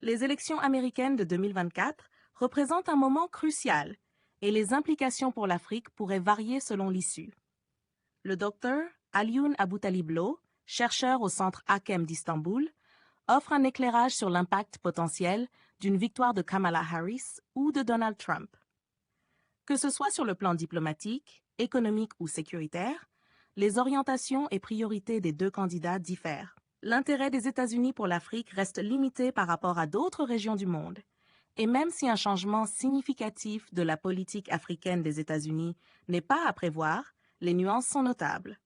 Les élections américaines de 2024 représentent un moment crucial et les implications pour l'Afrique pourraient varier selon l'issue. Le docteur Alioune Aboutalib-Lo, chercheur au centre Hakem d'Istanbul, offre un éclairage sur l'impact potentiel d'une victoire de Kamala Harris ou de Donald Trump. Que ce soit sur le plan diplomatique, économique ou sécuritaire, les orientations et priorités des deux candidats diffèrent. L'intérêt des États-Unis pour l'Afrique reste limité par rapport à d'autres régions du monde. Et même si un changement significatif de la politique africaine des États-Unis n'est pas à prévoir, les nuances sont notables.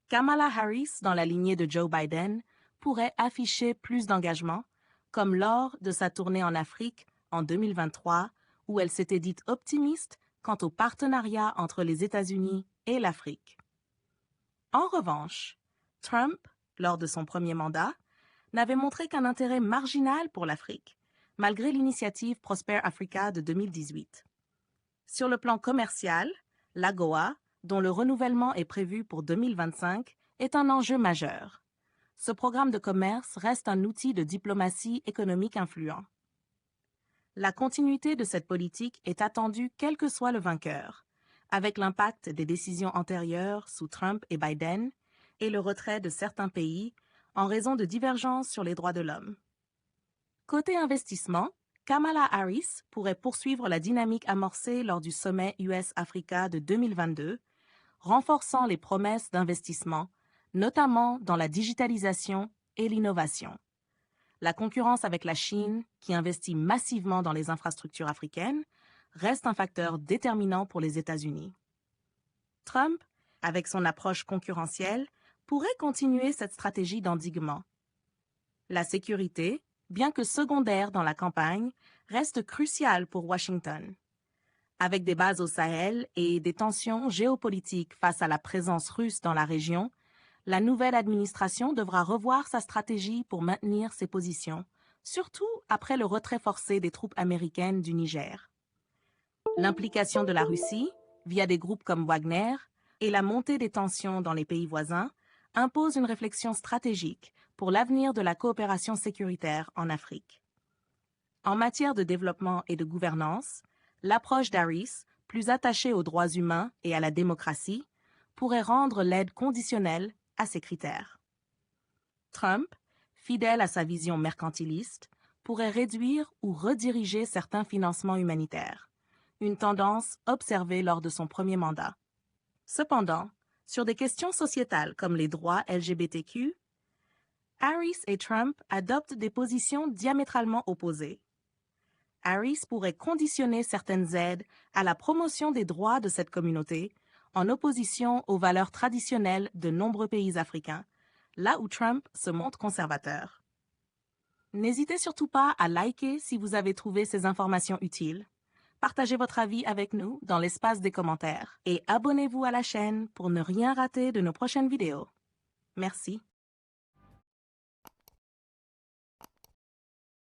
Kamala Harris, dans la lignée de Joe Biden, pourrait afficher plus d'engagement, comme lors de sa tournée en Afrique en 2023, où elle s'était dite optimiste quant au partenariat entre les États-Unis et l'Afrique. En revanche, Trump, lors de son premier mandat, n'avait montré qu'un intérêt marginal pour l'Afrique, malgré l'initiative Prosper Africa de 2018. Sur le plan commercial, l'AGOA, dont le renouvellement est prévu pour 2025, est un enjeu majeur. Ce programme de commerce reste un outil de diplomatie économique influent. La continuité de cette politique est attendue quel que soit le vainqueur, avec l'impact des décisions antérieures sous Trump et Biden et le retrait de certains pays en raison de divergences sur les droits de l'homme. Côté investissement, Kamala Harris pourrait poursuivre la dynamique amorcée lors du sommet US-Africa de 2022, renforçant les promesses d'investissement, notamment dans la digitalisation et l'innovation. La concurrence avec la Chine, qui investit massivement dans les infrastructures africaines, reste un facteur déterminant pour les États-Unis. Trump, avec son approche concurrentielle, pourrait continuer cette stratégie d'endiguement. La sécurité, bien que secondaire dans la campagne, reste cruciale pour Washington. Avec des bases au Sahel et des tensions géopolitiques face à la présence russe dans la région, la nouvelle administration devra revoir sa stratégie pour maintenir ses positions, surtout après le retrait forcé des troupes américaines du Niger. L'implication de la Russie, via des groupes comme Wagner, et la montée des tensions dans les pays voisins imposent une réflexion stratégique pour l'avenir de la coopération sécuritaire en Afrique. En matière de développement et de gouvernance, l'approche d'Harris, plus attachée aux droits humains et à la démocratie, pourrait rendre l'aide conditionnelle à ces critères. Trump, fidèle à sa vision mercantiliste, pourrait réduire ou rediriger certains financements humanitaires, une tendance observée lors de son premier mandat. Cependant, sur des questions sociétales comme les droits LGBTQ, Harris et Trump adoptent des positions diamétralement opposées. Harris pourrait conditionner certaines aides à la promotion des droits de cette communauté, en opposition aux valeurs traditionnelles de nombreux pays africains, là où Trump se montre conservateur. N'hésitez surtout pas à liker si vous avez trouvé ces informations utiles. Partagez votre avis avec nous dans l'espace des commentaires et abonnez-vous à la chaîne pour ne rien rater de nos prochaines vidéos. Merci.